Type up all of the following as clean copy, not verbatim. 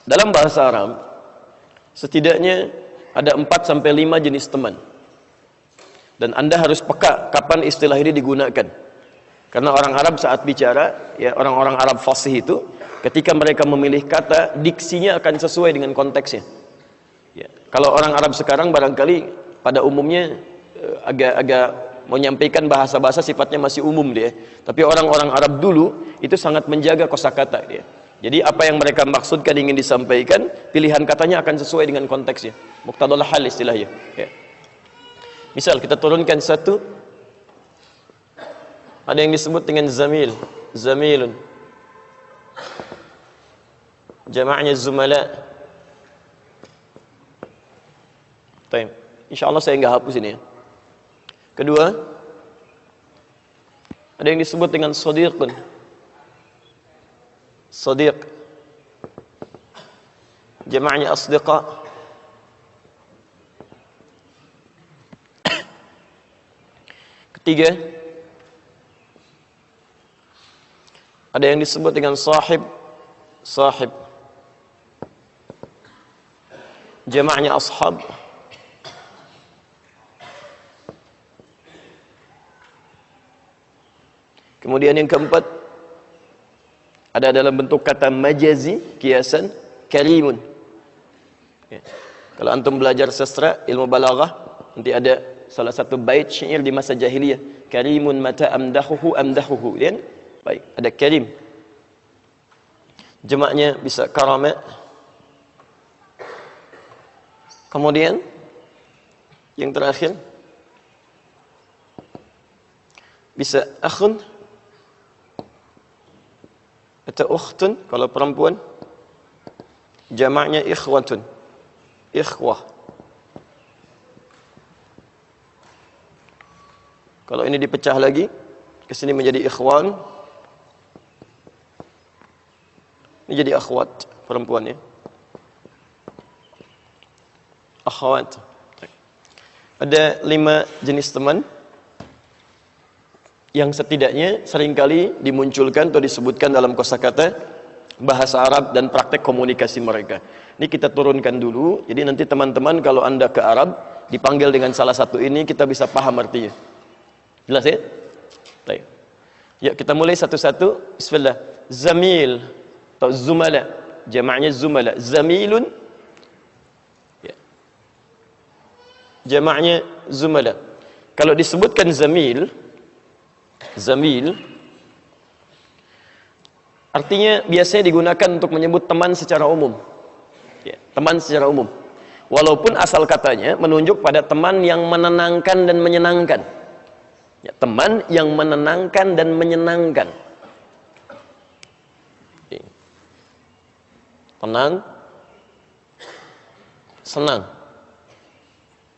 Dalam bahasa Arab, setidaknya ada 4-5 jenis teman. Dan Anda harus peka kapan istilah ini digunakan. Karena orang Arab saat bicara, ya orang-orang Arab fasih itu, ketika mereka memilih kata, diksinya akan sesuai dengan konteksnya. Ya. Kalau orang Arab sekarang barangkali pada umumnya agak menyampaikan bahasa-bahasa sifatnya masih umum dia. Tapi orang-orang Arab dulu itu sangat menjaga kosakata dia. Jadi apa yang mereka maksudkan ingin disampaikan, pilihan katanya akan sesuai dengan konteksnya. Muqtadal hal istilahnya. Ya. Misal kita turunkan satu, ada yang disebut dengan zamil, zamilun. Jama'nya zumala. Baik. Insyaallah saya enggak hapus ini ya. Kedua, ada yang disebut dengan sadiqun. Sadiq. Jama'nya asdiqa. Ketiga, ada yang disebut dengan sahib. Sahib. Jama'nya ashab. Kemudian yang keempat, ada dalam bentuk kata majazi, kiasan, karimun. Ya. Kalau antum belajar sastra, ilmu balaghah, nanti ada salah satu bait syair di masa jahiliyah, karimun mata amdahuhu amdahuhu. Ya? Baik, ada karim. Jamaknya bisa karama. Kemudian yang terakhir bisa akhun atau ukhtun kalau perempuan, jamaknya ikhwatun, ikhwah. Kalau ini dipecah lagi ke sini menjadi ikhwan, ini jadi akhwat perempuan ya, akhwat. Ada 5 jenis teman yang setidaknya seringkali dimunculkan atau disebutkan dalam kosakata bahasa Arab dan praktek komunikasi mereka. Ini kita turunkan dulu, jadi nanti teman-teman kalau Anda ke Arab dipanggil dengan salah satu ini, kita bisa paham artinya. Jelas ya? Baik. Ya, kita mulai satu-satu. Bismillah. Zamil atau zumala, jamaknya zumala. Zamilun, ya, jamaknya zumala. Kalau disebutkan zamil, zamil artinya biasanya digunakan untuk menyebut teman secara umum ya, teman secara umum, walaupun asal katanya menunjuk pada teman yang menenangkan dan menyenangkan ya, teman yang menenangkan dan menyenangkan. Tenang, senang,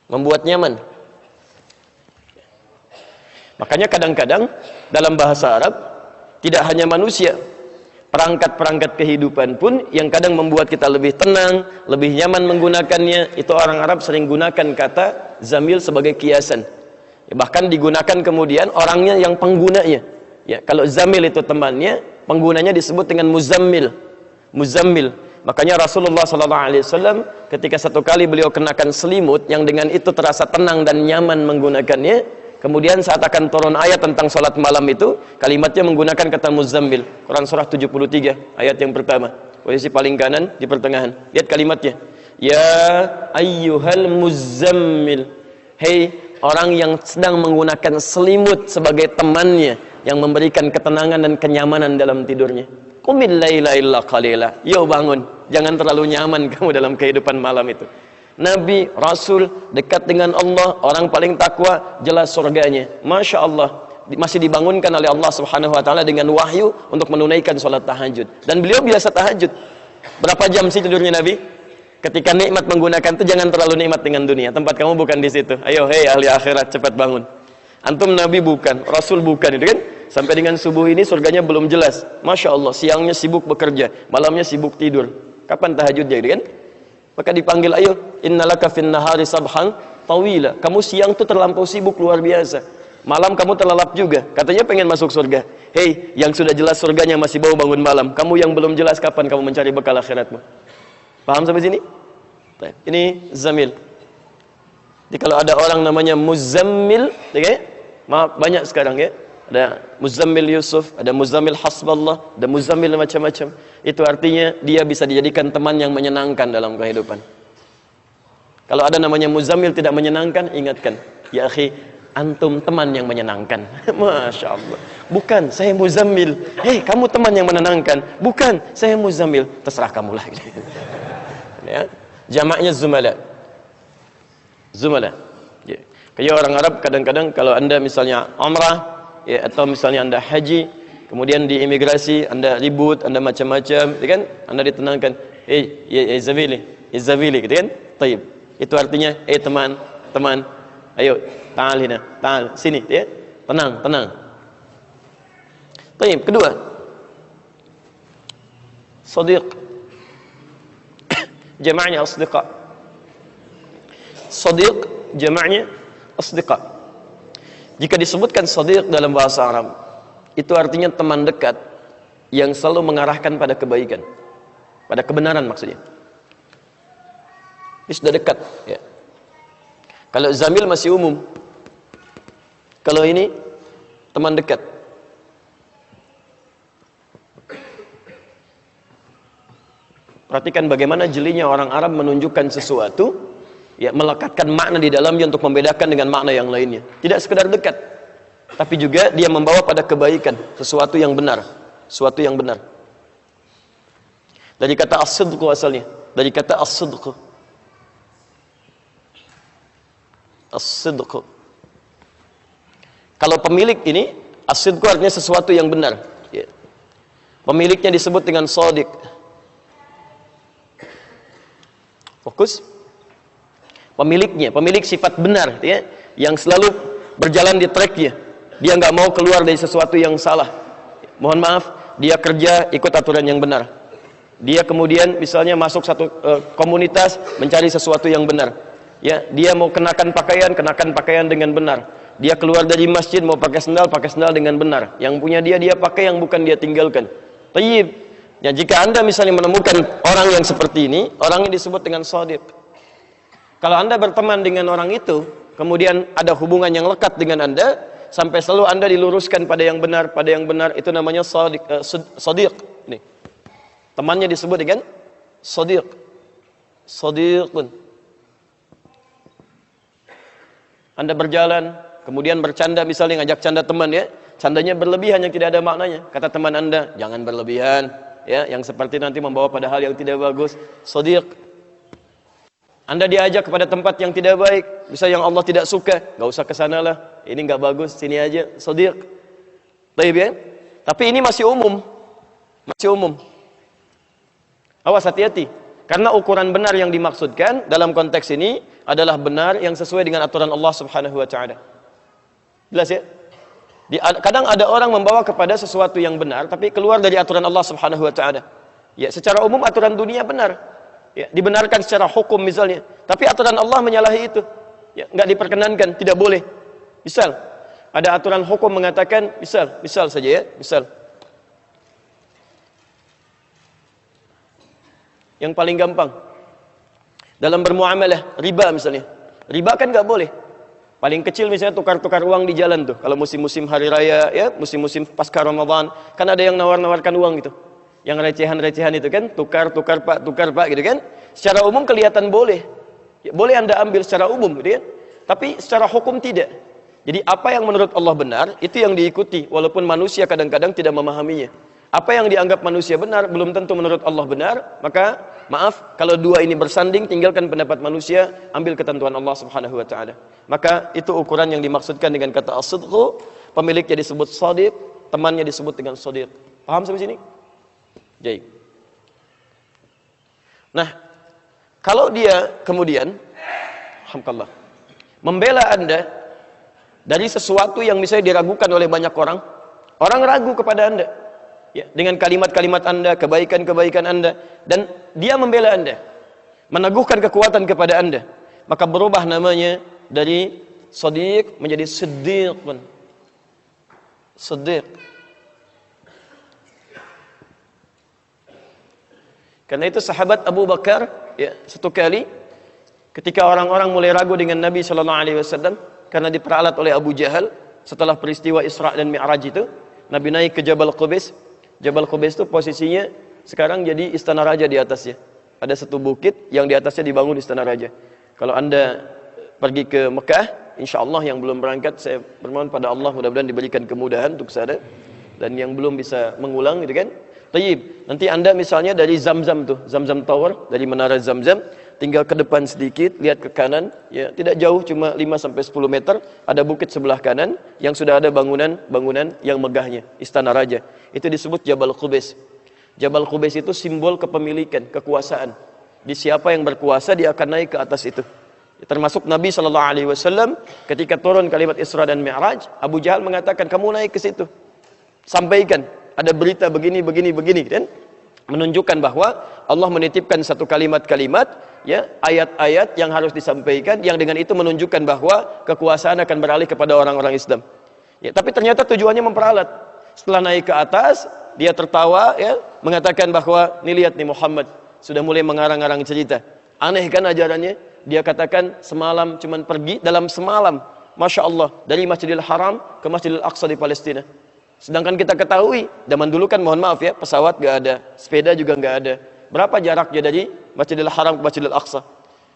membuat nyaman. Makanya kadang-kadang dalam bahasa Arab tidak hanya manusia, perangkat-perangkat kehidupan pun yang kadang membuat kita lebih tenang, lebih nyaman menggunakannya, itu orang Arab sering gunakan kata zamil sebagai kiasan. Ya, bahkan digunakan kemudian orangnya yang penggunanya. Ya, kalau zamil itu temannya, penggunanya disebut dengan muzammil. Muzammil. Makanya Rasulullah SAW ketika satu kali beliau kenakan selimut yang dengan itu terasa tenang dan nyaman menggunakannya. Kemudian saat akan turun ayat tentang salat malam itu, kalimatnya menggunakan kata muzammil. Quran surah 73 ayat yang pertama, posisi paling kanan di pertengahan. Lihat kalimatnya, ya ayyuhal muzammil, hei orang yang sedang menggunakan selimut sebagai temannya yang memberikan ketenangan dan kenyamanan dalam tidurnya. Qumil laila illa qalila, yo bangun, jangan terlalu nyaman kamu dalam kehidupan malam itu. Nabi, Rasul, dekat dengan Allah, orang paling takwa, jelas surganya. Masya Allah, masih dibangunkan oleh Allah Subhanahu Wa Taala dengan wahyu untuk menunaikan sholat tahajud. Dan beliau biasa tahajud. Berapa jam sih tidurnya Nabi? Ketika nikmat menggunakan itu jangan terlalu nikmat dengan dunia. Tempat kamu bukan di situ. Ayo, hei ahli akhirat, cepat bangun. Antum Nabi bukan, Rasul bukan, itu kan? Sampai dengan subuh ini surganya belum jelas. Masya Allah, siangnya sibuk bekerja, malamnya sibuk tidur. Kapan tahajudnya, itu kan? Maka dipanggil, ayo, innalaka fin nahari sabhan tawila. Kamu siang tuh terlampau sibuk luar biasa. Malam kamu terlelap juga. Katanya pengen masuk surga. Hei, yang sudah jelas surganya masih mau bangun malam. Kamu yang belum jelas kapan kamu mencari bekal akhiratmu? Paham sampai sini? Baik. Ini zamil. Jadi kalau ada orang namanya muzammil, ya, maaf banyak sekarang ya. Ada muzammil Yusuf, ada muzammil Hasballah, ada muzammil macam-macam. Itu artinya dia bisa dijadikan teman yang menyenangkan dalam kehidupan. Kalau ada namanya muzammil tidak menyenangkan, ingatkan, ya akhi, antum teman yang menyenangkan. Masya Allah. Bukan, saya muzammil. Hei, kamu teman yang menenangkan. Bukan, saya muzammil. Terserah kamulah. Ya. Jamaknya zumala. Zumala. Ya. Kayak orang Arab kadang-kadang kalau anda misalnya umrah, ya, atau misalnya anda haji, kemudian di imigrasi anda ribut, anda macam-macam, ya kan? Anda ditenangkan. Ya Zavili, gitu kan? Taib. Itu artinya, teman, ayo, ta'al hina, ta'al, sini, ya. Tenang. Taib. Kedua, sadiq. Jamaknya asdiqa. Sadiq jamaknya asdiqa. Jika disebutkan sadiq dalam bahasa Arab, itu artinya teman dekat yang selalu mengarahkan pada kebaikan, pada kebenaran maksudnya. Ini sudah dekat, ya. Kalau zamil masih umum. Kalau ini teman dekat. Perhatikan bagaimana jelinya orang Arab menunjukkan sesuatu, ya, melekatkan makna di dalamnya untuk membedakan dengan makna yang lainnya. Tidak sekedar dekat, tapi juga dia membawa pada kebaikan, sesuatu yang benar, sesuatu yang benar. Dari kata as-sidq asalnya, dari kata as-sidq. As-sidq. Kalau pemilik ini, as-sidq artinya sesuatu yang benar, ya. Pemiliknya disebut dengan shadiq. Fokus. Pemilik sifat benar, ya, yang selalu berjalan di tracknya. Dia nggak mau keluar dari sesuatu yang salah. Mohon maaf, dia kerja ikut aturan yang benar. Dia kemudian misalnya masuk satu komunitas mencari sesuatu yang benar. Ya, dia mau kenakan pakaian dengan benar. Dia keluar dari masjid mau pakai sendal dengan benar. Yang punya dia pakai, yang bukan dia tinggalkan. Tayyib. Ya, jika anda misalnya menemukan orang yang seperti ini, orang ini disebut dengan shadiq. Kalau anda berteman dengan orang itu, kemudian ada hubungan yang lekat dengan anda, sampai selalu anda diluruskan pada yang benar, itu namanya shadiq. Nih. Temannya disebut dengan shadiq. Shadiqun. Anda berjalan, kemudian bercanda, misalnya ngajak canda teman, ya. Candanya berlebihan yang tidak ada maknanya. Kata teman anda, jangan berlebihan. Ya, yang seperti nanti membawa pada hal yang tidak bagus. Shadiq. Anda diajak kepada tempat yang tidak baik, bisa yang Allah tidak suka, nggak usah ke sana lah. Ini nggak bagus, sini aja. Shadiq. Baik, ya? Tapi ini masih umum. Awas, hati-hati. Karena ukuran benar yang dimaksudkan dalam konteks ini adalah benar yang sesuai dengan aturan Allah Subhanahu wa taala. Jelas, ya? Kadang ada orang membawa kepada sesuatu yang benar tapi keluar dari aturan Allah Subhanahu wa taala. Ya, secara umum aturan dunia benar. Ya, dibenarkan secara hukum misalnya, tapi aturan Allah menyalahi itu. Ya, enggak diperkenankan, tidak boleh. Misal, ada aturan hukum mengatakan, misal saja, ya, misal. Yang paling gampang dalam bermuamalah, riba misalnya. Riba kan enggak boleh. Paling kecil misalnya tukar-tukar uang di jalan tuh. Kalau musim-musim hari raya, ya, musim-musim pasca Ramadan, kan ada yang nawar-nawarkan uang gitu. Yang recehan-recehan itu kan, tukar pak gitu kan. Secara umum kelihatan boleh. Ya, boleh Anda ambil secara umum gitu kan. Tapi secara hukum tidak. Jadi apa yang menurut Allah benar, itu yang diikuti walaupun manusia kadang-kadang tidak memahaminya. Apa yang dianggap manusia benar belum tentu menurut Allah benar, maka maaf kalau dua ini bersanding, tinggalkan pendapat manusia, ambil ketentuan Allah Subhanahu wa taala. Maka itu ukuran yang dimaksudkan dengan kata as-sidq. Pemiliknya disebut shadiq, temannya disebut dengan shadiq. Paham sampai sini? Baik. Nah, kalau dia kemudian alhamdulillah membela Anda dari sesuatu yang misalnya diragukan oleh banyak orang ragu kepada Anda. Ya, dengan kalimat-kalimat Anda, kebaikan-kebaikan Anda, dan dia membela Anda, meneguhkan kekuatan kepada Anda, maka berubah namanya dari shadiq menjadi siddiq. Siddiq. Karena itu sahabat Abu Bakar, ya, satu kali ketika orang-orang mulai ragu dengan Nabi Shallallahu Alaihi Wasallam karena diperalat oleh Abu Jahal setelah peristiwa Isra dan Mi'raj itu, Nabi naik ke Jabal Qubais. Jabal Qubais itu posisinya sekarang jadi istana raja di atasnya. Ada satu bukit yang di atasnya dibangun istana raja. Kalau Anda pergi ke Mekah, insya Allah yang belum berangkat, saya bermohon pada Allah mudah-mudahan diberikan kemudahan untuk sana, dan yang belum bisa mengulang gitu kan. Tayyib, nanti Anda misalnya dari Zamzam tuh, Zamzam Tower, dari Menara Zamzam, tinggal ke depan sedikit, lihat ke kanan, ya tidak jauh, cuma 5-10 meter, ada bukit sebelah kanan yang sudah ada bangunan yang megahnya, istana raja. Itu disebut Jabal Qubais. Jabal Qubais itu simbol kepemilikan, kekuasaan. Di siapa yang berkuasa dia akan naik ke atas itu. Termasuk Nabi SAW ketika turun kalimat Isra dan Mi'raj, Abu Jahal mengatakan, kamu naik ke situ, sampaikan ada berita begini kan, menunjukkan bahwa Allah menitipkan satu kalimat-kalimat, ya, ayat-ayat yang harus disampaikan, yang dengan itu menunjukkan bahwa kekuasaan akan beralih kepada orang-orang Islam. Ya, tapi ternyata tujuannya memperalat. Setelah naik ke atas, dia tertawa, ya, mengatakan bahwa nih lihat nih Muhammad sudah mulai mengarang-arang cerita. Aneh kan ajarannya? Dia katakan semalam cuman pergi dalam semalam, Masya Allah, dari Masjidil Haram ke Masjidil Aqsa di Palestina. Sedangkan kita ketahui, zaman dulu kan mohon maaf ya, pesawat gak ada, sepeda juga gak ada. Berapa jaraknya dari Masjidil Haram ke Masjidil Aqsa?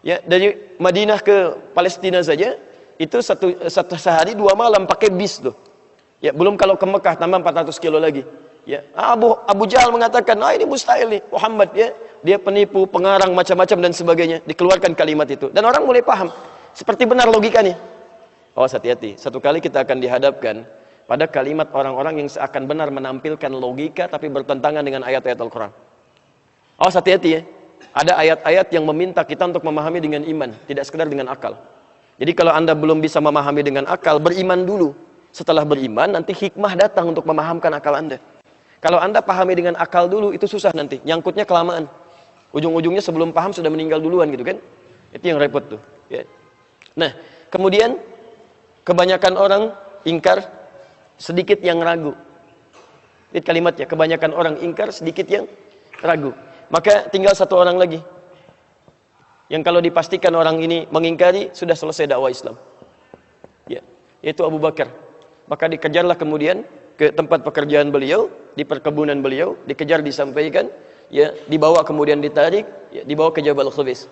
Ya, dari Madinah ke Palestina saja, itu satu sehari 2 malam pakai bis tuh. Ya, belum kalau ke Mekah tambah 400 kilo lagi. Ya, Abu Jahal mengatakan, ini mustahil nih, Muhammad ya, dia penipu, pengarang, macam-macam dan sebagainya. Dikeluarkan kalimat itu. Dan orang mulai paham, seperti benar logikanya. Oh, hati-hati, satu kali kita akan dihadapkan pada kalimat orang-orang yang seakan benar menampilkan logika tapi bertentangan dengan ayat-ayat Al-Quran. Oh, hati-hati ya. Ada ayat-ayat yang meminta kita untuk memahami dengan iman, tidak sekedar dengan akal. Jadi kalau Anda belum bisa memahami dengan akal, beriman dulu. Setelah beriman, nanti hikmah datang untuk memahamkan akal Anda. Kalau Anda pahami dengan akal dulu, itu susah nanti. Nyangkutnya kelamaan. Ujung-ujungnya sebelum paham sudah meninggal duluan gitu kan. Itu yang repot tuh. Ya. Nah, kemudian kebanyakan orang ingkar, sedikit yang ragu. Lihat kalimatnya, kebanyakan orang ingkar, sedikit yang ragu. Maka tinggal satu orang lagi yang kalau dipastikan orang ini mengingkari, sudah selesai dakwah Islam, ya, yaitu Abu Bakar. Maka dikejarlah kemudian ke tempat pekerjaan beliau, di perkebunan beliau, dikejar, disampaikan, ya, dibawa kemudian ditarik, ya, dibawa ke Jabal Qubais.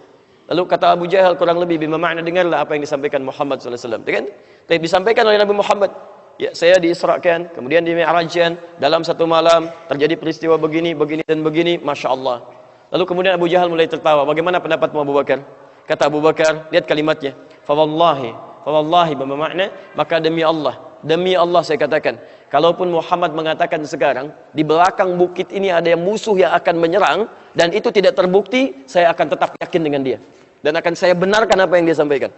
Lalu kata Abu Jahal kurang lebih bermakna, dengarlah apa yang disampaikan Muhammad SAW, kan? Tapi disampaikan oleh Nabi Muhammad. Ya, saya diisrakan, kemudian dimi'rajkan, dalam satu malam terjadi peristiwa begini dan begini, Masya Allah. Lalu kemudian Abu Jahal mulai tertawa. Bagaimana pendapatmu Abu Bakar? Kata Abu Bakar, lihat kalimatnya, fawallahi bermakna, maka demi Allah saya katakan, kalaupun Muhammad mengatakan sekarang di belakang bukit ini ada yang musuh yang akan menyerang, dan itu tidak terbukti, saya akan tetap yakin dengan dia, dan akan saya benarkan apa yang dia sampaikan.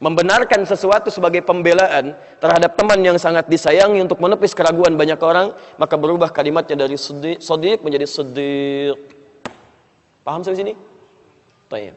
Membenarkan sesuatu sebagai pembelaan terhadap teman yang sangat disayangi untuk menepis keraguan banyak orang, maka berubah kalimatnya dari Shadiq menjadi Siddiq. Paham sampai sini? Baik.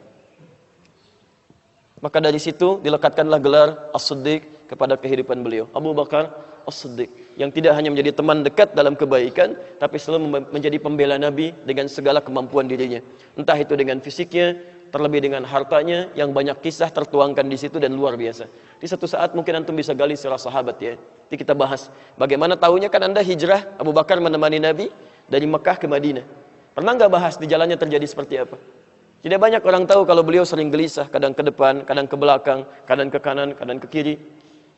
Maka dari situ dilekatkanlah gelar As-Siddiq kepada kehidupan beliau. Abu Bakar As-Siddiq, yang tidak hanya menjadi teman dekat dalam kebaikan, tapi selalu menjadi pembela Nabi dengan segala kemampuan dirinya. Entah itu dengan fisiknya, terlebih dengan hartanya, yang banyak kisah tertuangkan di situ dan luar biasa. Di satu saat mungkin antum bisa gali sirah sahabat ya. Nanti kita bahas bagaimana tahunya kan Anda hijrah, Abu Bakar menemani Nabi dari Mekah ke Madinah. Pernah nggak bahas di jalannya terjadi seperti apa? Tidak banyak orang tahu kalau beliau sering gelisah, kadang ke depan, kadang ke belakang, kadang ke kanan, kadang ke kiri.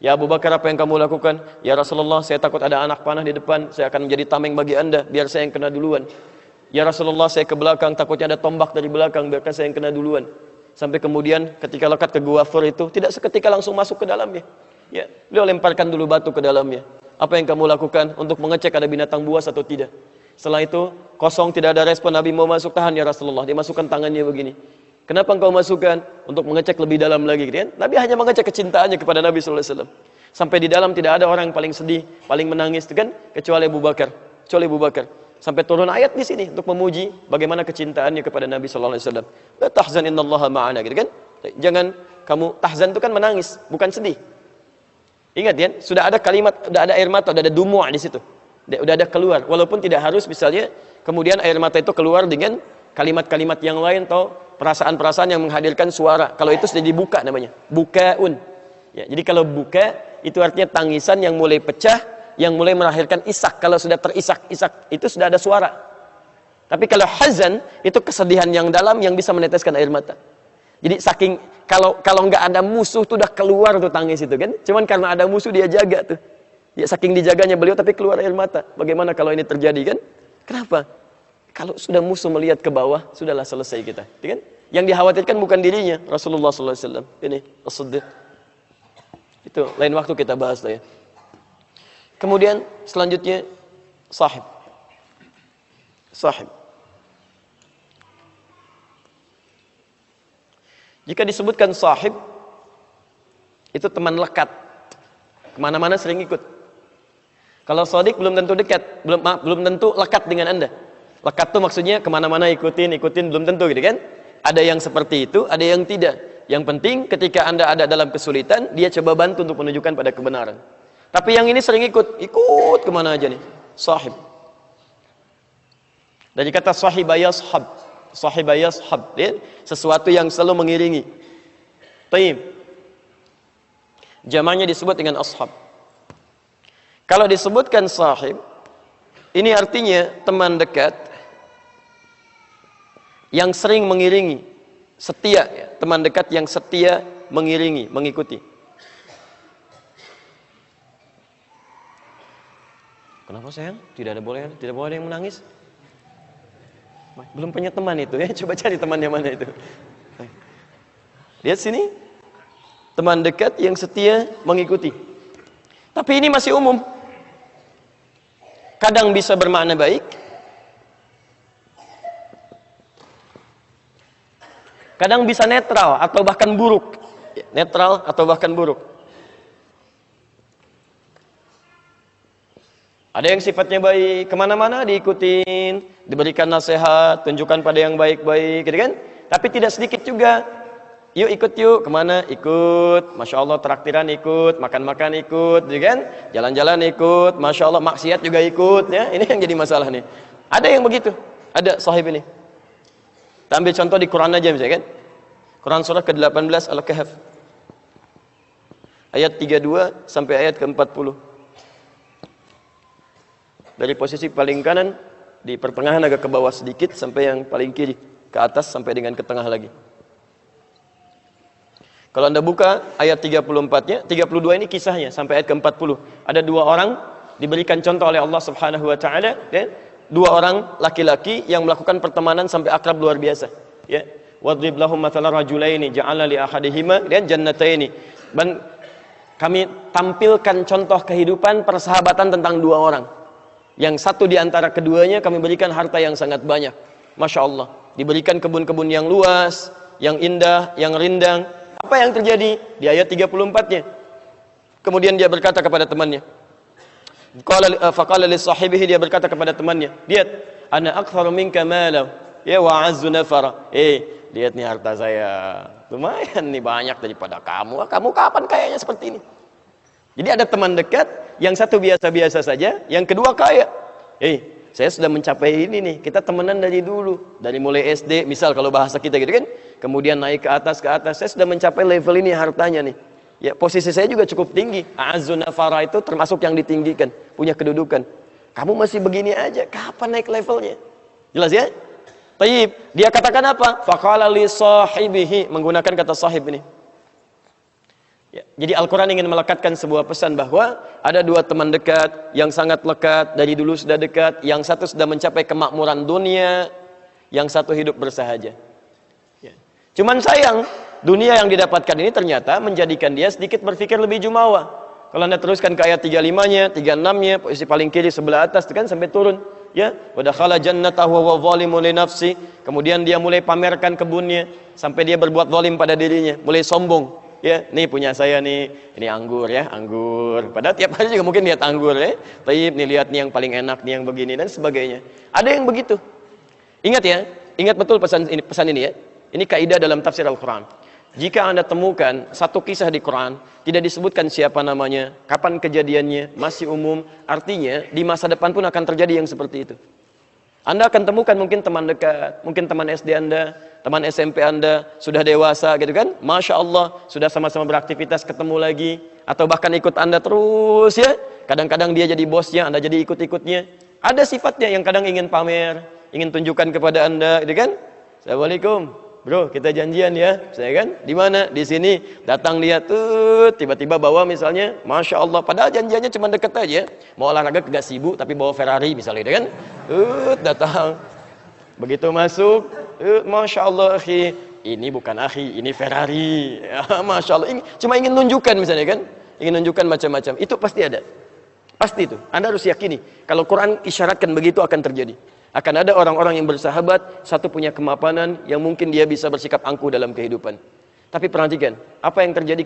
Ya Abu Bakar, apa yang kamu lakukan? Ya Rasulullah, saya takut ada anak panah di depan, saya akan menjadi tameng bagi Anda, biar saya yang kena duluan. Ya Rasulullah, saya ke belakang, takutnya ada tombak dari belakang, biarkan saya yang kena duluan. Sampai kemudian ketika lekat ke gua Thur itu, tidak seketika langsung masuk ke dalamnya. Ya, beliau lemparkan dulu batu ke dalamnya. Apa yang kamu lakukan untuk mengecek ada binatang buas atau tidak? Setelah itu, kosong, tidak ada respon. Nabi mau masuk, tahan ya Rasulullah. Dia masukkan tangannya begini. Kenapa engkau masukkan? Untuk mengecek lebih dalam lagi, kan? Nabi hanya mengecek kecintaannya kepada Nabi SAW. Sampai di dalam tidak ada orang yang paling sedih, paling menangis, kan? Kecuali Abu Bakar. Sampai turun ayat di sini untuk memuji bagaimana kecintaannya kepada Nabi SAW. La tahzan innallaha ma'ana, gitu kan? Jangan kamu, tahzan itu kan menangis, bukan sedih. Ingat ya, sudah ada kalimat, sudah ada air mata, sudah ada dumu'a di situ. udah ada keluar, walaupun tidak harus misalnya kemudian air mata itu keluar dengan kalimat-kalimat yang lain atau perasaan-perasaan yang menghadirkan suara. Kalau itu sudah dibuka namanya bukaun. Ya, jadi kalau buka itu artinya tangisan yang mulai pecah, yang mulai melahirkan isak. Kalau sudah terisak-isak itu sudah ada suara. Tapi kalau hazan itu kesedihan yang dalam yang bisa meneteskan air mata. Jadi saking kalau nggak ada musuh tuh udah keluar tuh tangis itu kan. Cuman karena ada musuh dia jaga tuh. Ya saking dijaganya beliau tapi keluar air mata. Bagaimana kalau ini terjadi kan? Kenapa? Kalau sudah musuh melihat ke bawah, sudahlah selesai kita. Ya kan? Yang dikhawatirkan bukan dirinya, Rasulullah SAW. Ini as-siddiq. Itu lain waktu kita bahas lah ya. Kemudian selanjutnya sahib. Sahib. Jika disebutkan sahib, itu teman lekat. Kemana-mana sering ikut. Kalau shadiq belum tentu dekat, belum tentu lekat dengan Anda. Lekat itu maksudnya kemana-mana ikutin belum tentu gitu kan. Ada yang seperti itu, ada yang tidak. Yang penting ketika Anda ada dalam kesulitan, dia coba bantu untuk menunjukkan pada kebenaran. Tapi yang ini sering ikut kemana aja nih. Sahib. Dari kata sahibayashab. Sahibayashab, ya? Sesuatu yang selalu mengiringi. Taib. Jamaknya disebut dengan ashab. Kalau disebutkan sahib, ini artinya teman dekat yang sering mengiringi, setia, ya? Teman dekat yang setia mengiringi, mengikuti. Kenapa sayang? Tidak boleh ada yang menangis. Belum punya teman itu ya, coba cari temannya mana itu. Lihat sini, teman dekat yang setia mengikuti. Tapi ini masih umum. Kadang bisa bermakna baik, kadang bisa netral atau bahkan buruk. Netral atau bahkan buruk. Ada yang sifatnya baik, kemana-mana diikutin, diberikan nasihat, tunjukkan pada yang baik-baik, gitu kan? Tapi tidak sedikit juga. Yuk ikut yuk, kemana? Ikut. Masya Allah traktiran ikut, makan-makan ikut, gitu kan? Jalan-jalan ikut, Masya Allah maksiat juga ikut, ya? Ini yang jadi masalah nih. Ada yang begitu, ada sahib ini. Kita ambil contoh di Quran aja misalnya kan? Quran surah ke-18 Al-Kahf. Ayat 32 sampai ayat ke-40. Dari posisi paling kanan di pertengahan agak ke bawah sedikit sampai yang paling kiri ke atas sampai dengan ke tengah lagi. Kalau Anda buka ayat 34-nya, 32 ini kisahnya sampai ayat ke-40. Ada dua orang diberikan contoh oleh Allah Subhanahu wa taala, ya. Dua orang laki-laki yang melakukan pertemanan sampai akrab luar biasa, ya. Wadrib lahum mathalan rajulaini ja'alna li ahadihima jannataini. Dan kami tampilkan contoh kehidupan persahabatan tentang dua orang. Yang satu di antara keduanya kami berikan harta yang sangat banyak. Masya Allah. Diberikan kebun-kebun yang luas, yang indah, yang rindang. Apa yang terjadi? Di ayat 34-nya. Kemudian dia berkata kepada temannya. Faqala li sahibihi, dia berkata kepada temannya. Lihat, ana aktsaru minka malan, ya wa azzu nafara. Lihat nih harta saya. Lumayan nih banyak daripada kamu. Kamu kapan kayaknya seperti ini? Jadi ada teman dekat, yang satu biasa-biasa saja, yang kedua kaya. Saya sudah mencapai ini nih, kita temenan dari dulu. Dari mulai SD, misal kalau bahasa kita gitu kan. Kemudian naik ke atas, saya sudah mencapai level ini hartanya nih. Ya, posisi saya juga cukup tinggi. A'azzun nafara itu termasuk yang ditinggikan, punya kedudukan. Kamu masih begini aja, kapan naik levelnya? Jelas ya? Taib, dia katakan apa? Faqala li sahibihi, menggunakan kata sahib ini. Ya, jadi Al-Quran ingin melekatkan sebuah pesan bahwa ada dua teman dekat yang sangat lekat, dari dulu sudah dekat, yang satu sudah mencapai kemakmuran dunia, yang satu hidup bersahaja. Ya. Cuman sayang, dunia yang didapatkan ini ternyata menjadikan dia sedikit berpikir lebih jumawa. Kalau Anda teruskan ke ayat 35-nya, 36-nya, posisi paling kiri sebelah atas itu kan sampai turun. Ya, wa dakhala jannatahu wa zalimun li nafsi. Kemudian dia mulai pamerkan kebunnya sampai dia berbuat zalim pada dirinya, mulai sombong. Ya, nih punya saya nih, ini anggur ya, anggur. Padahal tiap hari juga mungkin lihat anggur ya. Taib nih, lihat nih yang paling enak nih yang begini dan sebagainya. Ada yang begitu. Ingat ya, ingat betul pesan ini ya. Ini kaidah dalam tafsir Al-Quran. Jika Anda temukan satu kisah di Quran, tidak disebutkan siapa namanya, kapan kejadiannya, masih umum, artinya di masa depan pun akan terjadi yang seperti itu. Anda akan temukan mungkin teman dekat, mungkin teman SD Anda, teman SMP Anda, sudah dewasa gitu kan, Masya Allah, sudah sama-sama beraktivitas ketemu lagi, atau bahkan ikut Anda terus ya, kadang-kadang dia jadi bosnya, Anda jadi ikut-ikutnya. Ada sifatnya yang kadang ingin pamer, ingin tunjukkan kepada Anda, gitu kan. Assalamualaikum, bro, kita janjian ya, saya kan, di mana? Di sini. Datang dia tuh, tiba-tiba bawa misalnya, Masya Allah, padahal janjiannya cuma deket aja, mau olahraga kagak sibuk, tapi bawa Ferrari misalnya, gitu kan. Datang, begitu masuk, Masya Allah, akhi, ini bukan akhi, ini Ferrari, ya, Masya Allah, cuma ingin nunjukkan misalnya kan, ingin nunjukkan macam-macam, itu pasti ada, pasti itu, Anda harus yakini, kalau Quran isyaratkan begitu akan terjadi. Akan ada orang-orang yang bersahabat, satu punya kemapanan yang mungkin dia bisa bersikap angkuh dalam kehidupan. Tapi perhatikan, apa yang terjadi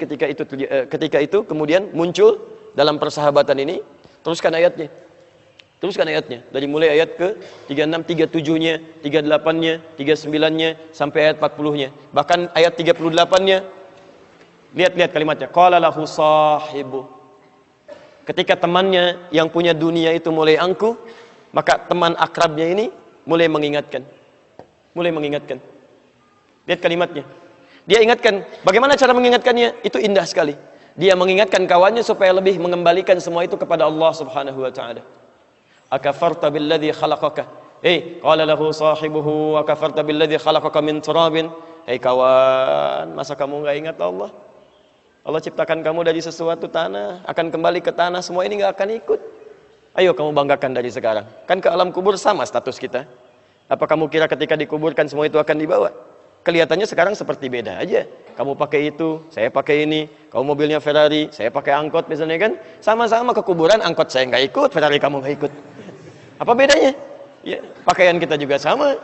ketika itu kemudian muncul dalam persahabatan ini. Teruskan ayatnya. Teruskan ayatnya. Dari mulai ayat ke 36, 37-nya, 38-nya, 39-nya, sampai ayat 40-nya. Bahkan ayat 38-nya, lihat-lihat kalimatnya. Qala lahu sahibu. Ketika temannya yang punya dunia itu mulai angkuh, maka teman akrabnya ini mulai mengingatkan. Mulai mengingatkan. Lihat kalimatnya. Dia ingatkan. Bagaimana cara mengingatkannya? Itu indah sekali. Dia mengingatkan kawannya supaya lebih mengembalikan semua itu kepada Allah Subhanahu wa ta'ala. Akafarta billadhi khalaqaka. Qala lahu sahibuhu akafarta billadhi khalaqaka min turabin. Kawan, masa kamu enggak ingat Allah? Allah ciptakan kamu dari sesuatu tanah, akan kembali ke tanah, semua ini enggak akan ikut. Ayo kamu banggakan dari sekarang. Kan ke alam kubur sama status kita. Apa kamu kira ketika dikuburkan semua itu akan dibawa? Kelihatannya sekarang seperti beda aja. Kamu pakai itu, saya pakai ini. Kamu mobilnya Ferrari, saya pakai angkot misalnya kan. Sama-sama ke kuburan, angkot saya nggak ikut, Ferrari kamu nggak ikut. Apa bedanya? Ya, pakaian kita juga sama.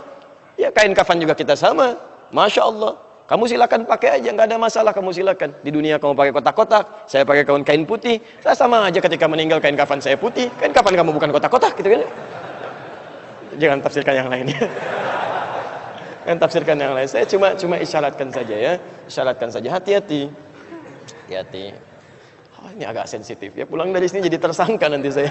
Ya, kain kafan juga kita sama. Masya Allah. Kamu silakan pakai aja, nggak ada masalah, kamu silakan. Di dunia kamu pakai kotak-kotak, saya pakai kain putih. Saya sama aja ketika meninggal kain kafan saya putih. Kain kafan kamu bukan kotak-kotak gitu kan. Jangan tafsirkan yang lain ya. Jangan tafsirkan yang lain. Saya cuma isyaratkan saja ya. Isyaratkan saja, hati-hati. Hati-hati. Oh, ini agak sensitif ya. Pulang dari sini jadi tersangka nanti saya.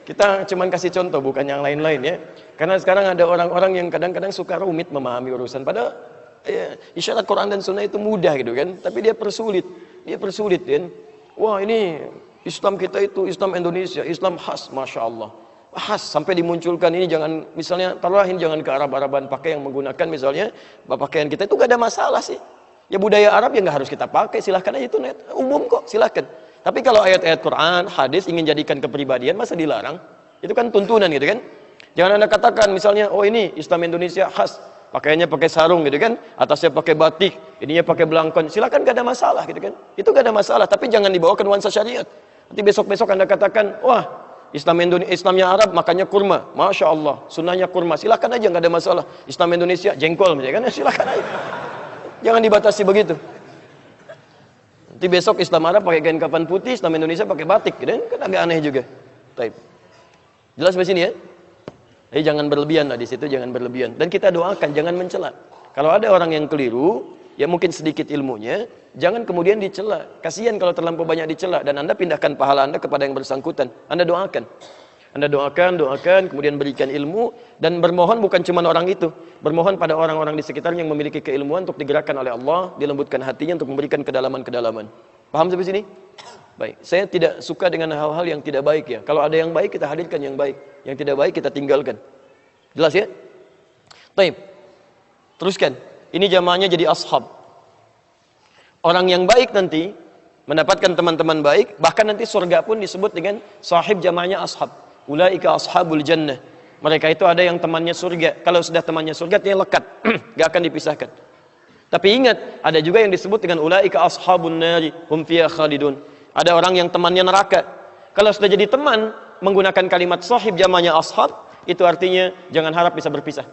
Kita cuma kasih contoh, bukan yang lain-lain ya. Karena sekarang ada orang-orang yang kadang-kadang suka rumit memahami urusan. Padahal ya, isyarat Quran dan Sunnah itu mudah gitu kan. Tapi dia persulit. Dia persulit kan. Wah ini Islam kita itu, Islam Indonesia, Islam khas, Masya Allah. Khas, sampai dimunculkan ini jangan, misalnya tarahin jangan ke Arab-Araban pakai yang menggunakan misalnya pakaian kita itu gak ada masalah sih. Ya budaya Arab ya gak harus kita pakai, silahkan aja itu umum kok, silahkan. Tapi kalau ayat-ayat Quran, hadis ingin jadikan kepribadian, masa dilarang? Itu kan tuntunan gitu kan. Jangan Anda katakan misalnya, oh ini Islam Indonesia khas, pakaiannya pakai sarung gitu kan, atasnya pakai batik, ininya pakai belangkon, silakan gak ada masalah gitu kan. Itu gak ada masalah, tapi jangan dibawa ke nuansa syariat. Nanti besok-besok Anda katakan, wah Islam Indonesia, Islamnya Arab makannya kurma, Masya Allah, sunnahnya kurma, silakan aja gak ada masalah. Islam Indonesia jengkol misalnya kan, silakan aja. Jangan dibatasi begitu. Nanti besok Islam Arab pakai kain kafan putih, Islam Indonesia pakai batik, gitu kan agak aneh juga. Baik. Jelas sampai sini ya? Jadi jangan berlebihan lah di situ, jangan berlebihan. Dan kita doakan jangan mencela. Kalau ada orang yang keliru, ya mungkin sedikit ilmunya, jangan kemudian dicela. Kasihan kalau terlampau banyak dicela dan Anda pindahkan pahala Anda kepada yang bersangkutan. Anda doakan. Anda doakan, kemudian berikan ilmu dan bermohon bukan cuma orang itu, bermohon pada orang-orang di sekitarnya yang memiliki keilmuan untuk digerakkan oleh Allah, dilembutkan hatinya untuk memberikan kedalaman-kedalaman. Paham sampai sini? Baik. Saya tidak suka dengan hal-hal yang tidak baik ya. Kalau ada yang baik kita hadirkan yang baik, yang tidak baik kita tinggalkan. Jelas ya? Baik. Teruskan. Ini jamaahnya jadi ashab. Orang yang baik nanti mendapatkan teman-teman baik, bahkan nanti surga pun disebut dengan sahib jamaahnya ashab. Ulaika ashabul jannah. Mereka itu ada yang temannya surga. Kalau sudah temannya surga, dia lekat, gak akan dipisahkan. Tapi ingat, ada juga yang disebut dengan ulaika ashabun nari hum fiha khalidun. Ada orang yang temannya neraka. Kalau sudah jadi teman menggunakan kalimat sahib jamaahnya ashab, itu artinya jangan harap bisa berpisah.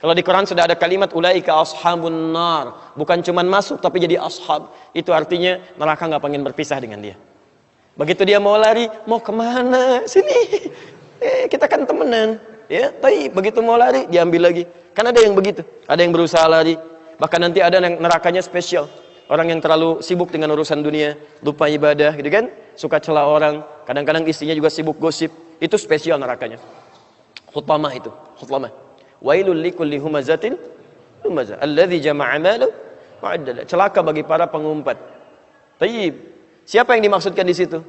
Kalau di Quran sudah ada kalimat ulaika ashabun nar, bukan cuman masuk tapi jadi ashab, itu artinya neraka nggak pengen berpisah dengan dia. Begitu dia mau lari, mau kemana? Sini, kita kan temenan. Ya, tapi begitu mau lari diambil lagi. Kan ada yang begitu, ada yang berusaha lari. Bahkan nanti ada yang nerakanya spesial. Orang yang terlalu sibuk dengan urusan dunia, lupa ibadah, gitu kan? Suka celah orang, kadang-kadang istrinya juga sibuk gosip. Itu spesial nerakanya. Hutamah itu, hutamah. Wailul likulli humazatin lumazah, alladzi jama'a malahu wa'addada. Celaka bagi para pengumpat. Tayyib. Siapa yang dimaksudkan di situ?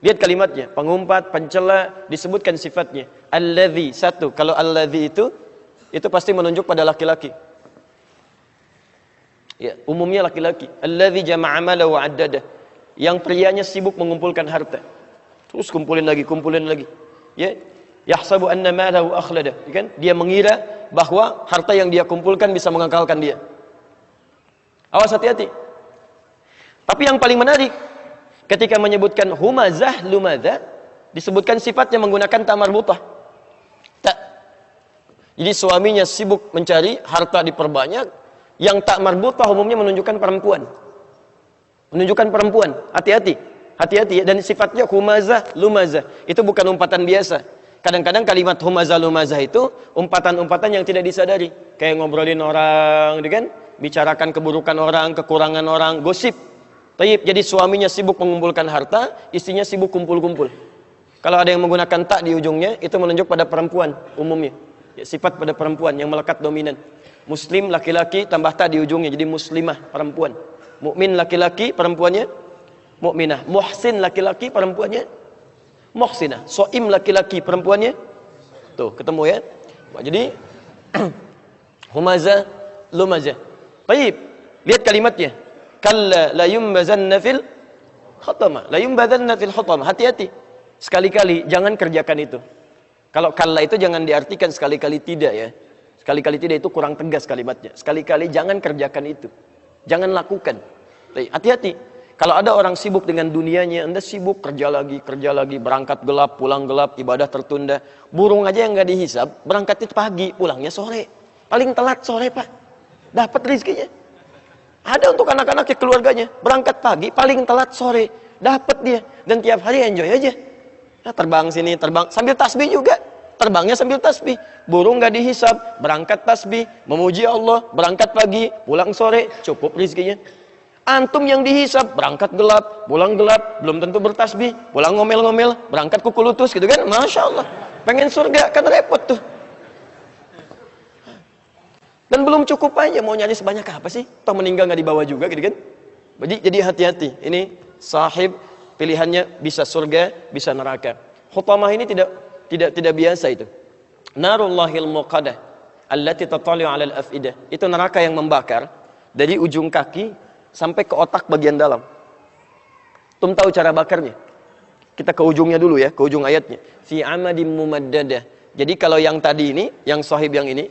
Lihat kalimatnya, pengumpat, pencela, disebutkan sifatnya. Alladzi, satu. Kalau alladzi itu pasti menunjuk pada laki-laki. Ya, umumnya laki-laki. Alladzi jama'a malahu wa'addada. Yang prianya sibuk mengumpulkan harta. Terus kumpulin lagi. Ya. Yahsabu anna malahu akhlada. Kan? Dia mengira bahwa harta yang dia kumpulkan bisa mengekalkan dia. Awas, hati-hati. Tapi yang paling menarik, ketika menyebutkan humazah lumazah, disebutkan sifatnya menggunakan ta marbutah. Tak. Jadi suaminya sibuk mencari harta diperbanyak, yang tak marbutah umumnya menunjukkan perempuan. Menunjukkan perempuan. Hati-hati. Hati-hati ya. Dan sifatnya humazah lumazah. Itu bukan umpatan biasa. Kadang-kadang kalimat humazah lumazah itu umpatan-umpatan yang tidak disadari. Kayak ngobrolin orang, kan? Bicarakan keburukan orang, kekurangan orang, gosip. Tayyib, jadi suaminya sibuk mengumpulkan harta, istrinya sibuk kumpul-kumpul. Kalau ada yang menggunakan tak di ujungnya, itu menunjuk pada perempuan umumnya. Ya, sifat pada perempuan yang melekat dominan. Muslim laki-laki tambah tak di ujungnya, jadi muslimah perempuan. Mukmin laki-laki perempuannya mukminah. Muhsin laki-laki perempuannya muhsinah. Soim laki-laki perempuannya tuh, ketemu ya. Jadi humazah lumazah. Tayyib, lihat kalimatnya. Kalla la yumbazanna fil khatamah. La yumbazanna fil khatamah. Hati-hati. Sekali-kali jangan kerjakan itu. Kalau kalla itu jangan diartikan sekali-kali tidak ya. Sekali-kali tidak itu kurang tegas kalimatnya. Sekali-kali jangan kerjakan itu. Jangan lakukan. Hati-hati. Kalau ada orang sibuk dengan dunianya, Anda sibuk kerja lagi, berangkat gelap, pulang gelap, ibadah tertunda. Burung aja yang nggak dihisab, berangkatnya pagi, pulangnya sore. Paling telat sore, Pak. Dapat rezekinya. Ada untuk anak-anaknya, keluarganya, berangkat pagi, paling telat sore, dapat dia, dan tiap hari enjoy aja. Nah, terbang sini, terbang sambil tasbih juga, terbangnya sambil tasbih. Burung nggak dihisab, berangkat tasbih, memuji Allah, berangkat pagi, pulang sore, cukup rezekinya. Antum yang dihisab, berangkat gelap, pulang gelap, belum tentu bertasbih, pulang ngomel-ngomel, berangkat kuku lutus, gitu kan? Masya Allah, pengen surga kan repot tuh. Dan belum cukup aja, mau nyari sebanyak apa sih? Toh meninggal nggak dibawa juga, gitu kan? Jadi hati-hati. Ini sahib pilihannya bisa surga, bisa neraka. Hutamah ini tidak biasa itu. Narullahil muqadah allati tatali'u 'alal afidah. Itu neraka yang membakar dari ujung kaki sampai ke otak bagian dalam. Tum tahu cara bakarnya? Kita ke ujungnya dulu ya, ke ujung ayatnya. Fi amadim mumaddadah. Jadi kalau yang tadi ini, yang sahib yang ini,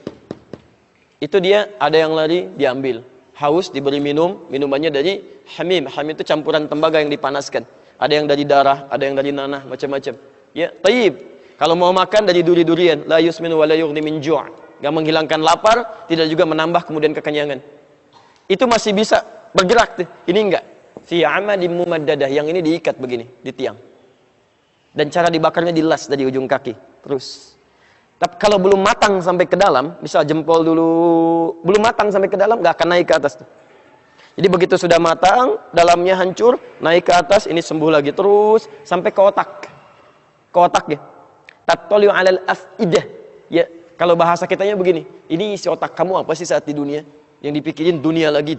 itu dia ada yang lari diambil, haus diberi minum, minumannya dari hamim. Hamim itu campuran tembaga yang dipanaskan. Ada yang dari darah, ada yang dari nanah, macam-macam. Ya, tayyib. Kalau mau makan dari duri-durian, la yusminu wa la yughni min ju'. Enggak menghilangkan lapar, tidak juga menambah kemudian kekenyangan. Itu masih bisa bergerak tuh. Ini enggak. Fi amadim mumaddadah, yang ini diikat begini, di tiang. Dan cara dibakarnya dilas dari ujung kaki, terus. Tapi kalau belum matang sampai ke dalam, misal jempol dulu, belum matang sampai ke dalam, nggak akan naik ke atas tuh. Jadi begitu sudah matang, dalamnya hancur, naik ke atas, ini sembuh lagi terus sampai ke otak. Ke otak ya. Tattali'u 'alal afidah. Ya, kalau bahasa kitanya begini, ini isi otak kamu apa sih saat di dunia? Yang dipikirin dunia lagi,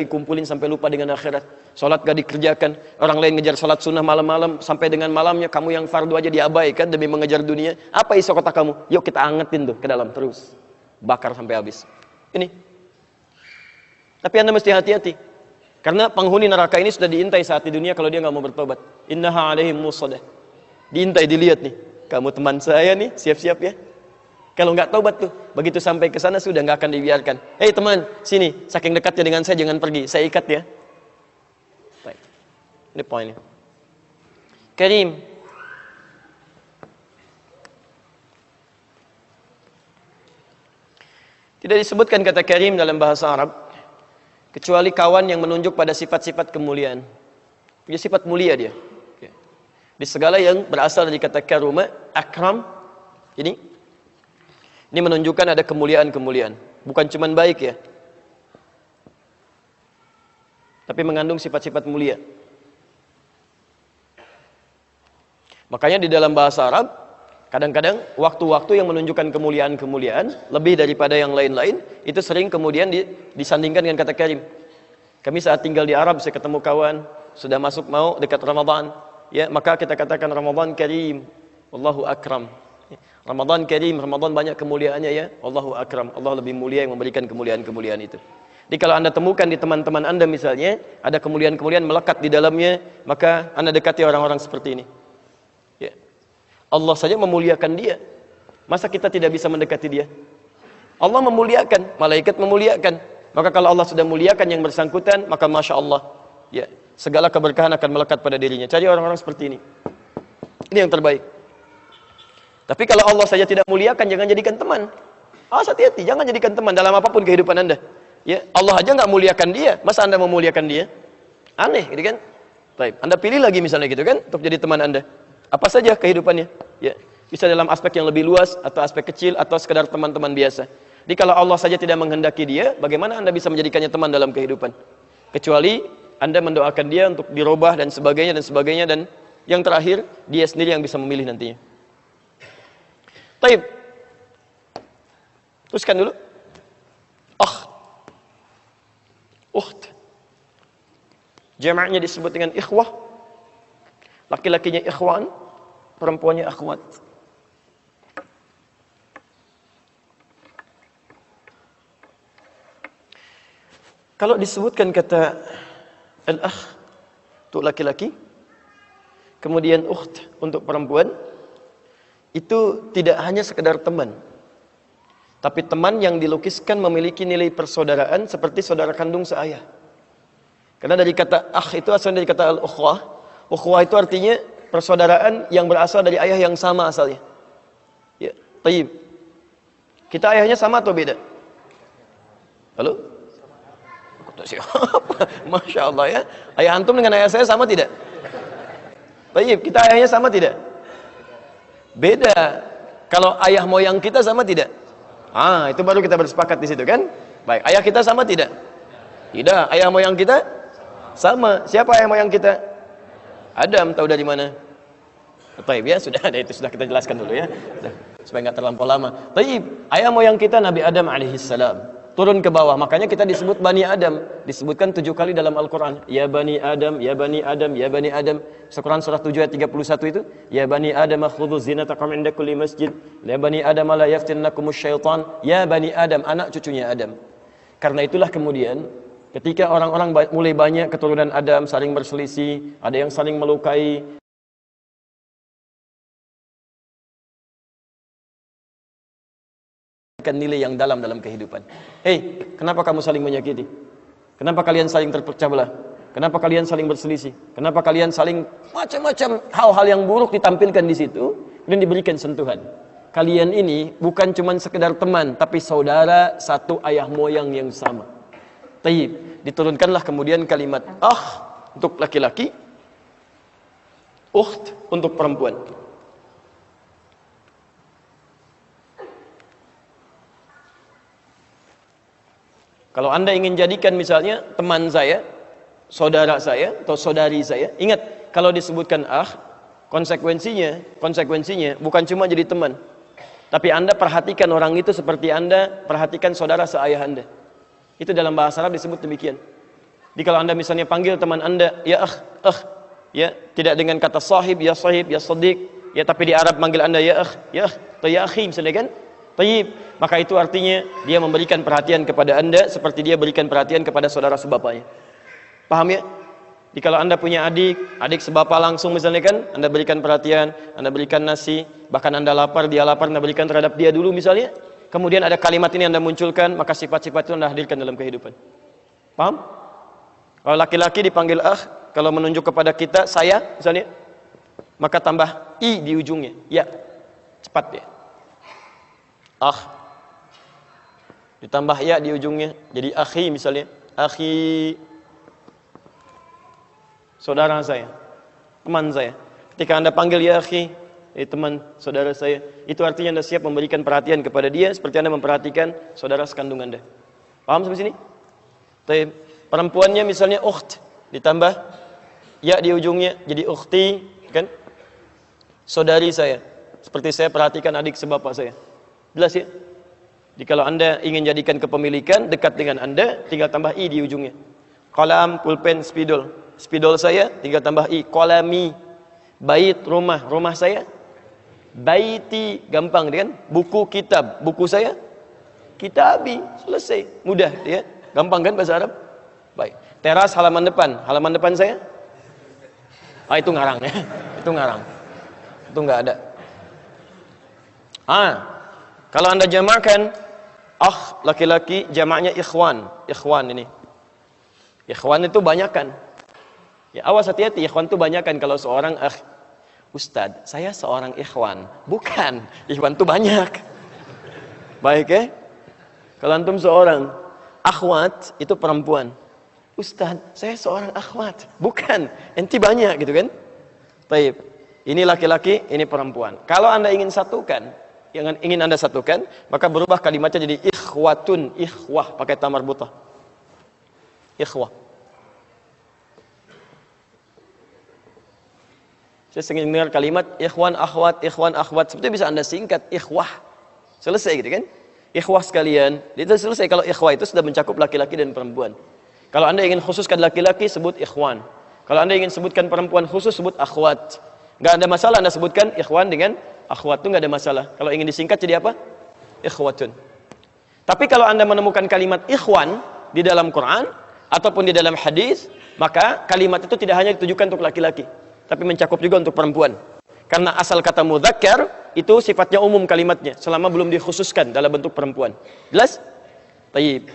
kumpulin sampai lupa dengan akhirat. Salat gak dikerjakan, orang lain ngejar salat sunnah malam-malam, sampai dengan malamnya kamu yang fardu aja diabaikan demi mengejar dunia. Apa isi otak kamu? Yuk kita angetin tuh ke dalam terus. Bakar sampai habis. Ini. Tapi Anda mesti hati-hati. Karena penghuni neraka ini sudah diintai saat di dunia kalau dia nggak mau bertobat. Innaha 'alaihim musadah. Diintai, dilihat nih. Kamu teman saya nih, siap-siap ya. Kalau nggak taubat tuh, begitu sampai ke sana sudah nggak akan dibiarkan. Hei teman, sini, saking dekatnya dengan saya jangan pergi, saya ikat ya. Baik. Ini poinnya. Karim. Tidak disebutkan kata karim dalam bahasa Arab kecuali kawan yang menunjuk pada sifat-sifat kemuliaan. Punya sifat mulia dia. Di segala yang berasal dari kata karuma, akram, ini Ini menunjukkan ada kemuliaan-kemuliaan. Bukan cuman baik ya, tapi mengandung sifat-sifat mulia. Makanya di dalam bahasa Arab, kadang-kadang waktu-waktu yang menunjukkan kemuliaan-kemuliaan lebih daripada yang lain-lain, itu sering kemudian disandingkan dengan kata karim. Kami saat tinggal di Arab, saya ketemu kawan, sudah masuk mau dekat Ramadan, ya, maka kita katakan Ramadan karim, Wallahu akram. Ramadan karim, Ramadan banyak kemuliaannya ya, Wallahu akram. Allah lebih mulia yang memberikan kemuliaan-kemuliaan itu. Jadi kalau Anda temukan di teman-teman Anda misalnya, ada kemuliaan-kemuliaan melekat di dalamnya, maka Anda dekati orang-orang seperti ini. Ya. Allah saja memuliakan dia. Masa kita tidak bisa mendekati dia? Allah memuliakan, malaikat memuliakan. Maka kalau Allah sudah muliakan yang bersangkutan, maka Masya Allah, ya, segala keberkahan akan melekat pada dirinya. Cari orang-orang seperti ini. Ini yang terbaik. Tapi kalau Allah saja tidak muliakan, jangan jadikan teman. Hati-hati, jangan jadikan teman dalam apapun kehidupan Anda. Ya, Allah aja nggak muliakan dia, masa Anda memuliakan dia? Aneh, gitu kan? Baik, Anda pilih lagi misalnya gitu kan, untuk jadi teman Anda. Apa saja kehidupannya? Ya, bisa dalam aspek yang lebih luas atau aspek kecil atau sekedar teman-teman biasa. Jadi kalau Allah saja tidak menghendaki dia, bagaimana Anda bisa menjadikannya teman dalam kehidupan? Kecuali Anda mendoakan dia untuk dirubah dan sebagainya dan yang terakhir dia sendiri yang bisa memilih nantinya. Taib. Teruskan dulu. Ukht. Jamaknya disebut dengan ikhwah. Laki-lakinya ikhwan, perempuannya akhwat. Kalau disebutkan kata al-akh untuk laki-laki, kemudian ukht untuk perempuan, itu tidak hanya sekedar teman, tapi teman yang dilukiskan memiliki nilai persaudaraan seperti saudara kandung seayah. Karena dari kata akh itu asal dari kata al-ukhwah. Ukhwah itu artinya persaudaraan yang berasal dari ayah yang sama asalnya. Ya, tayyib. Kita ayahnya sama atau beda? Halo? Masya Allah ya. Ayah antum dengan ayah saya sama tidak? Tayyib, kita ayahnya sama tidak? Beda. Kalau ayah moyang kita sama tidak? Itu baru kita bersepakat di situ kan? Baik, ayah kita sama tidak? Tidak. Ayah moyang kita sama. Siapa ayah moyang kita? Adam. Tahu dari mana? Taib ya, sudah ada itu sudah kita jelaskan dulu ya. Supaya nggak terlampau lama. Taib, ayah moyang kita Nabi Adam alaihissalam. Turun ke bawah, makanya kita disebut Bani Adam. Disebutkan 7 kali dalam Al-Quran. Ya Bani Adam, Ya Bani Adam, Ya Bani Adam. Al-Quran surah 7 ayat 31 itu. Ya Bani Adam khudhu zinatakum inda kulli masjid. Ya Bani Adam la yaftinnakumus syaitan. Ya Bani Adam, anak cucunya Adam. Karena itulah kemudian ketika orang-orang mulai banyak keturunan Adam saling berselisih, ada yang saling melukai, nilai yang dalam kehidupan. Kenapa kamu saling menyakiti? Kenapa kalian saling terpecah belah? Kenapa kalian saling berselisih? Kenapa kalian saling macam-macam hal-hal yang buruk ditampilkan di situ dan diberikan sentuhan? Kalian ini bukan cuma sekedar teman, tapi saudara satu ayah moyang yang sama. Tayyib, diturunkanlah kemudian kalimat untuk laki-laki, ukht untuk perempuan. Kalau Anda ingin jadikan misalnya teman saya, saudara saya atau saudari saya, ingat kalau disebutkan konsekuensinya bukan cuma jadi teman, tapi Anda perhatikan orang itu seperti Anda perhatikan saudara seayah Anda. Itu dalam bahasa Arab disebut demikian. Jadi kalau Anda misalnya panggil teman Anda, ya ya, tidak dengan kata sahib, ya sadiq, ya, tapi di Arab manggil Anda ya atau ya akhi misalnya kan? Tayyib, maka itu artinya dia memberikan perhatian kepada Anda seperti dia berikan perhatian kepada saudara sebapanya. Paham ya? Jadi kalau Anda punya adik sebapa langsung misalnya kan, Anda berikan perhatian, Anda berikan nasi, bahkan Anda lapar, dia lapar, Anda berikan terhadap dia dulu misalnya. Kemudian ada kalimat ini Anda munculkan, maka sifat-sifat itu Anda hadirkan dalam kehidupan. Paham? Kalau laki-laki dipanggil kalau menunjuk kepada kita, saya misalnya, maka tambah i di ujungnya. Ya, cepat ya. Ditambah ya di ujungnya, jadi akhi misalnya, akhi, saudara saya, teman saya. Ketika Anda panggil ya akhi, teman saudara saya. Itu artinya Anda siap memberikan perhatian kepada dia seperti Anda memperhatikan saudara sekandung Anda. Paham sampai sini? Tapi perempuannya misalnya ukht ditambah ya di ujungnya jadi ukhti, kan? Saudari saya. Seperti saya perhatikan adik sebapak saya. Jelas ya? Jadi kalau Anda ingin jadikan kepemilikan dekat dengan Anda, tinggal tambah i di ujungnya. Kolam, pulpen, spidol. Spidol saya tinggal tambah i. Kolami. Bait, rumah. Rumah saya. Baiti, gampang kan? Buku, kitab. Buku saya. Kitabi. Selesai. Mudah ya. Gampang kan bahasa Arab? Baik. Teras, halaman depan. Halaman depan saya. Itu ngarang ya. Itu ngarang. Itu nggak ada. Kalau Anda jamakan laki-laki, jamaknya ikhwan. Ikhwan ini. Ikhwan itu banyakan. Ya, awas hati-hati, ikhwan itu banyakan. Kalau seorang Ustadz, saya seorang ikhwan. Bukan, ikhwan itu banyak. Baik ya. Kalau antum seorang akhwat, itu perempuan. Ustadz, saya seorang akhwat. Bukan, enti banyak gitu kan. Baik. Ini laki-laki, ini perempuan. Kalau Anda ingin satukan, yang ingin Anda satukan, maka berubah kalimatnya jadi ikhwatun, ikhwah, pakai ta marbutah. Ikhwah. Saya sering dengar kalimat ikhwan akhwat, seperti bisa Anda singkat ikhwah. Selesai gitu kan? Ikhwah sekalian. Itu selesai. Kalau ikhwah itu sudah mencakup laki-laki dan perempuan. Kalau Anda ingin khususkan laki-laki, sebut ikhwan. Kalau Anda ingin sebutkan perempuan khusus, sebut akhwat. Nggak ada masalah Anda sebutkan ikhwan dengan akhwat, itu nggak ada masalah. Kalau ingin disingkat jadi apa? Ikhwatun. Tapi kalau Anda menemukan kalimat ikhwan di dalam Quran ataupun di dalam hadis, maka kalimat itu tidak hanya ditujukan untuk laki-laki, tapi mencakup juga untuk perempuan. Karena asal kata mudzakkar itu sifatnya umum kalimatnya selama belum dikhususkan dalam bentuk perempuan. Jelas? Baik.